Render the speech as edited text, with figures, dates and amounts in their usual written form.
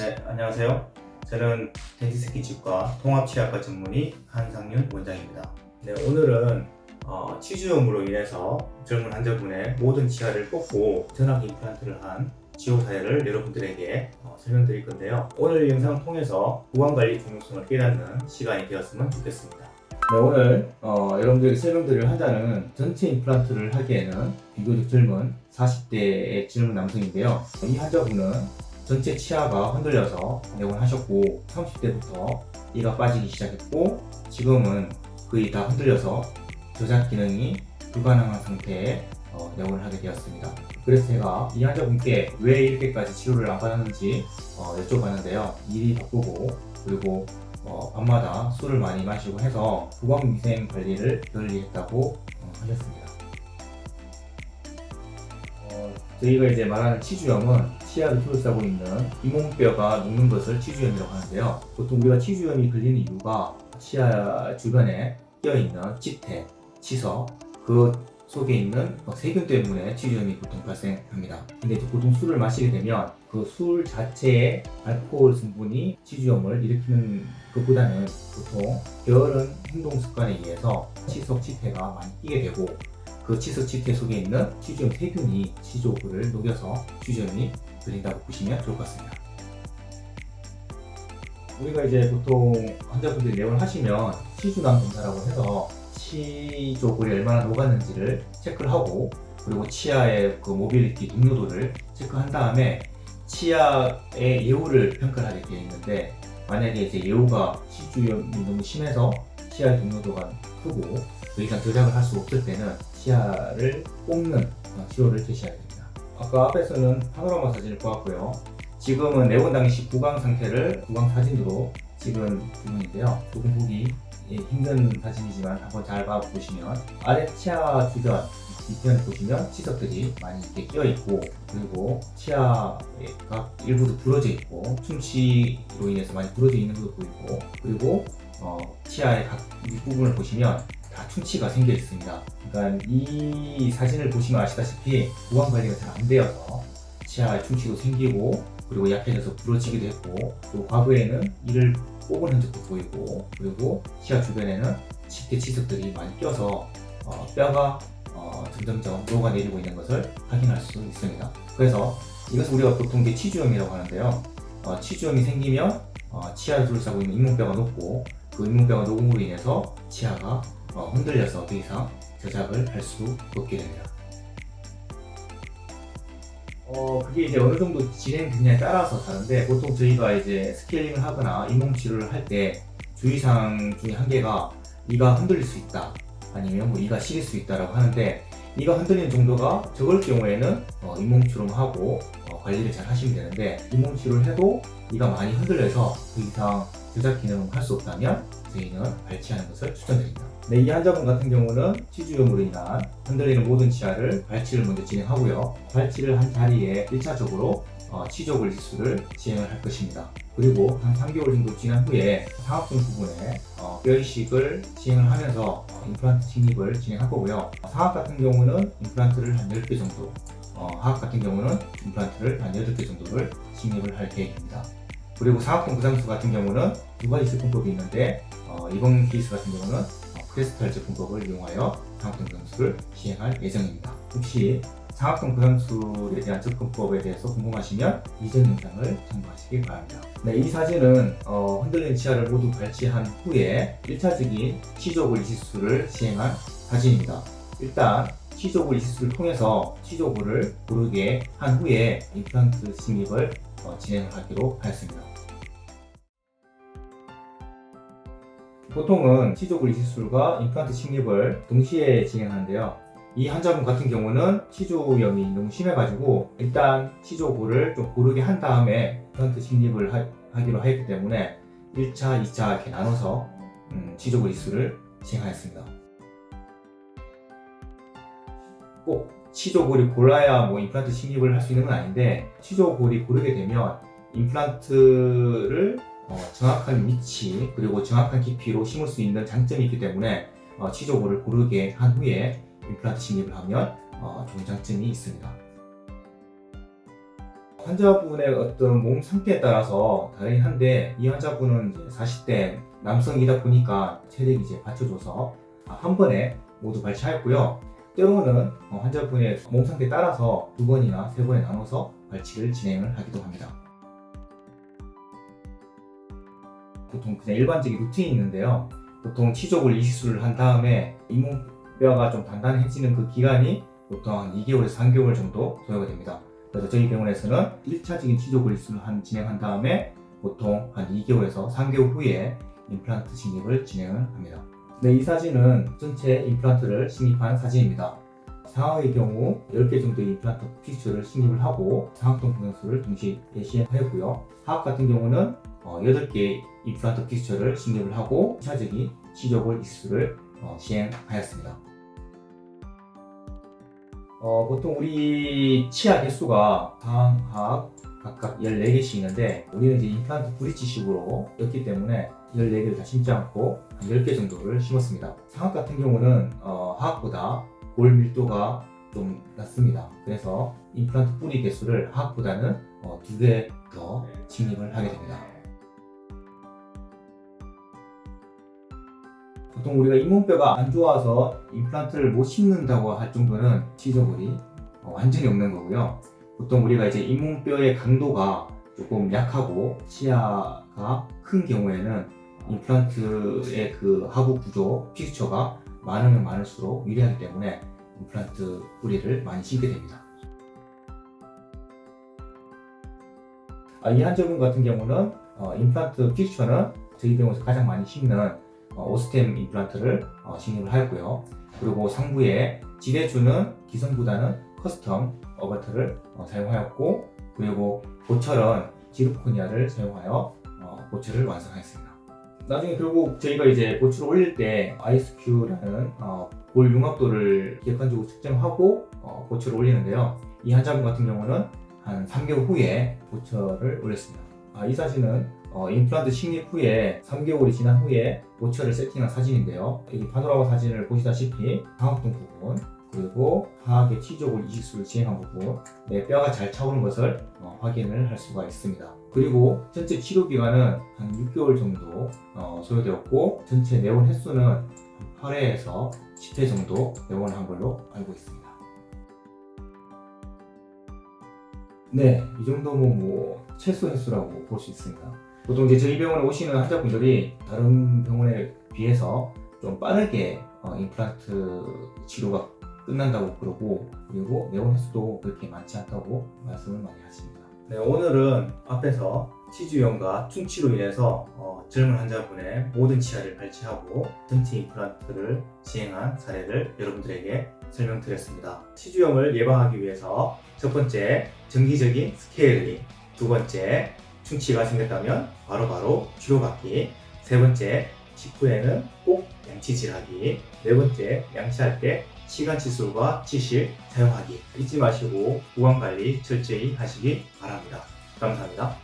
네, 안녕하세요. 저는 덴티스트 치과 통합치아과 전문의 한상윤 원장입니다. 네, 오늘은 치주염으로 인해서 젊은 환자분의 모든 치아를 뽑고 전화기 임플란트를 한 치료 사례를 여러분들에게 설명드릴 건데요. 오늘 영상을 통해서 구강관리 중요성을 깨닫는 시간이 되었으면 좋겠습니다. 네, 오늘 여러분들에게 설명드릴 환자는 전체 임플란트를 하기에는 비교적 젊은 40대의 젊은 남성인데요. 이 환자분은 전체 치아가 흔들려서 내원하셨고 30대부터 이가 빠지기 시작했고 지금은 거의 다 흔들려서 저작 기능이 불가능한 상태에 내원을 하게 되었습니다. 그래서 제가 이 환자분께 왜 이렇게까지 치료를 안 받았는지 여쭤봤는데요. 일이 바쁘고 그리고 밤마다 술을 많이 마시고 해서 구강위생 관리를 덜 했다고 하셨습니다. 저희가 이제 말하는 치주염은 치아를 둘러싸고 있는 잇몸뼈가 녹는 것을 치주염이라고 하는데요. 보통 우리가 치주염이 걸리는 이유가 치아 주변에 끼어있는 치태, 치석, 그 속에 있는 세균 때문에 치주염이 보통 발생합니다. 근데 보통 술을 마시게 되면 그 술 자체의 알코올 성분이 치주염을 일으키는 것보다는 보통 게으른 행동 습관에 의해서 치석, 치태가 많이 끼게 되고 그 치석, 치태 속에 있는 치주염 세균이 치조골을 녹여서 치주염이 걸린다고 보시면 좋을 것 같습니다. 우리가 이제 보통 환자분들이 내원을 하시면 치주낭 검사라고 해서 치조골이 얼마나 녹았는지를 체크를 하고 그리고 치아의 그 모빌리티 동요도를 체크한 다음에 치아의 예후를 평가를 하게 되어 있는데 만약에 이제 예후가 치주염이 너무 심해서 치아의 동요도가 크고 더 이상 조작을 할 수 없을 때는 치아를 뽑는 치료를 제시해야 됩니다. 아까 앞에서는 파노라마 사진을 보았고요. 지금은 내원 당시 구강 상태를 구강 사진으로 찍은 부분인데요. 조금 보기 힘든 사진이지만 한번 잘 봐보시면 아래 치아 주변 뒤편을 보시면 치석들이 많이 이렇게 끼어 있고 그리고 치아가 일부도 부러져 있고 충치로 인해서 많이 부러져 있는 것도 보이고 그리고 치아의 각 윗부분을 보시면 다 충치가 생겨 있습니다. 그러니까 이 사진을 보시면 아시다시피 구강 관리가 잘 안 되어서 치아에 충치도 생기고 그리고 약해져서 부러지기도 했고 또 과거에는 이를 뽑은 흔적도 보이고 그리고 치아 주변에는 치태 치석들이 많이 껴서 뼈가 점점점 녹아내리고 있는 것을 확인할 수 있습니다. 그래서 이것을 우리가 보통 치주염이라고 하는데요. 치주염이 생기면 치아를 둘러싸고 있는 잇몸뼈가 녹고 그 잇몸뼈가 녹음으로 인해서 치아가 흔들려서 더 이상 저작을 할 수 없게 됩니다. 그게 이제 어느 정도 진행되냐에 따라서 다른데 보통 저희가 이제 스케일링을 하거나 잇몸 치료를 할 때 주의사항 중에 한 개가 이가 흔들릴 수 있다 아니면 뭐 이가 시릴 수 있다라고 하는데 이가 흔들리는 정도가 적을 경우에는 잇몸 치료를 하고 관리를 잘 하시면 되는데 잇몸 치료를 해도 이가 많이 흔들려서 더 이상 저작 기능을 할 수 없다면 저희는 발치하는 것을 추천드립니다. 네, 이 환자분 같은 경우는 치주염으로 인한 흔들리는 모든 치아를 발치를 먼저 진행하고요. 발치를 한 자리에 1차적으로 치조골 시술을 진행을 할 것입니다. 그리고 한 3개월 정도 지난 후에 상악근 부분에 뼈 이식을 진행을 하면서 임플란트 침입을 진행할 거고요. 상악 같은 경우는 임플란트를 한 10개 정도, 하악 같은 경우는 임플란트를 한 8개 정도를 침입을 할 계획입니다. 그리고 상악근 구상수 같은 경우는 두 가지 제품법이 있는데 이번 케이스 같은 경우는 크리스탈 제품법을 이용하여 상악근 구상수를 시행할 예정입니다. 혹시 상악근 구상술에 대한 접근법에 대해서 궁금하시면 이전 영상을 참고하시기 바랍니다. 네, 이 사진은 흔들린 치아를 모두 발치한 후에 1차적인 치조골 이식술을 시행한 사진입니다. 일단 치조골 이식술을 통해서 치조골을 고르게 한 후에 임플란트 침입을 진행하기로 하였습니다. 보통은 치조골 이식술과 임플란트 침입을 동시에 진행하는데요. 이 환자분 같은 경우는 치조염이 너무 심해가지고 일단 치조골을 좀 고르게 한 다음에 임플란트 침입을 하기로 하였기 때문에 1차, 2차 이렇게 나눠서 치조골 이식술을 진행하였습니다. 꼭 치조골이 골라야 뭐 임플란트 침입을 할 수 있는 건 아닌데 치조골이 고르게 되면 임플란트를 정확한 위치 그리고 정확한 깊이로 심을 수 있는 장점이 있기 때문에 치조골을 고르게 한 후에 임플란트 침입을 하면 좋은 장점이 있습니다. 환자분의 어떤 몸 상태에 따라서 다르긴 한데, 이 환자분은 이제 40대 남성이다 보니까 체력이 이제 받쳐줘서 한 번에 모두 발치하였고요. 때로는 환자분의 몸 상태에 따라서 2번이나 3번에 나눠서 발치를 진행을 하기도 합니다. 보통 그냥 일반적인 루틴이 있는데요. 보통 치조골 이식술을 한 다음에 잇몸뼈가 좀 단단해지는 그 기간이 보통 한 2개월에서 3개월 정도 소요가 됩니다. 그래서 저희 병원에서는 1차적인 치조골 이식술을 진행한 다음에 보통 한 2개월에서 3개월 후에 임플란트 식립을 진행을 합니다. 네, 이 사진은 전체 임플란트를 식립한 사진입니다. 상하의 경우 10개 정도의 임플란트 픽처를 식립을 하고 상악동 분영술을 동시에 시행하였고요. 하악 같은 경우는 8개의 임플란트 픽처를 식립을 하고 2차적인 치조골 이식술을 시행하였습니다. 보통 우리 치아 개수가 상, 하악 각각 14개씩 있는데, 우리는 이제 임플란트 브릿지식으로 였기 때문에 14개를 다 심지 않고 한 10개 정도를 심었습니다. 상악 같은 경우는 하악보다 골 밀도가 좀 낮습니다. 그래서 임플란트 뿌리 개수를 하악보다는 2개 더 식립을 하게 됩니다. 보통 우리가 잇몸뼈가 안 좋아서 임플란트를 못 심는다고 할 정도는 치조골이 완전히 없는 거고요. 보통 우리가 이제 잇몸뼈의 강도가 조금 약하고 치아가 큰 경우에는 임플란트의 그 하부 구조 픽처가 많으면 많을수록 유리하기 때문에 임플란트 뿌리를 많이 심게 됩니다. 이 환자분 같은 경우는 임플란트 픽처는 저희 병원에서 가장 많이 심는 오스템 임플란트를 식립을 하였고요. 그리고 상부에 지대주는 기성보다는 커스텀 어버터를 사용하였고, 그리고 보철은 지르코니아를 사용하여 보철을 완성하였습니다. 나중에 결국 저희가 이제 보철을 올릴 때 ISQ라는 볼 융합도를 객관적으로 측정하고 보철을 올리는데요. 이 환자분 같은 경우는 한 3개월 후에 보철을 올렸습니다. 이 사진은 임플란트 식립 후에 3개월이 지난 후에 보철을 세팅한 사진인데요. 여기 파노라마 사진을 보시다시피 상악동 부분, 그리고 하악의 치조골 이식술을 진행한 부분, 뼈가 잘 차오른 것을 확인을 할 수가 있습니다. 그리고 전체 치료 기간은 한 6개월 정도 소요되었고, 전체 내원 횟수는 한 8회에서 10회 정도 내원을 한 걸로 알고 있습니다. 네, 이 정도면 뭐 최소 횟수라고 볼 수 있습니다. 보통 이제 저희 병원에 오시는 환자분들이 다른 병원에 비해서 좀 빠르게 임플란트 치료가 끝난다고 그러고, 그리고 내원 횟수도 그렇게 많지 않다고 말씀을 많이 하십니다. 네, 오늘은 앞에서 치주염과 충치로 인해서 젊은 환자분의 모든 치아를 발치하고 전체 임플란트를 시행한 사례를 여러분들에게 설명드렸습니다. 치주염을 예방하기 위해서 첫 번째, 정기적인 스케일링, 두 번째, 충치가 생겼다면 바로바로 치료받기, 세 번째, 직후에는 꼭 양치질하기, 네 번째, 양치할 때 시간 칫솔과 치실 사용하기. 잊지 마시고 구강 관리 철저히 하시기 바랍니다. 감사합니다.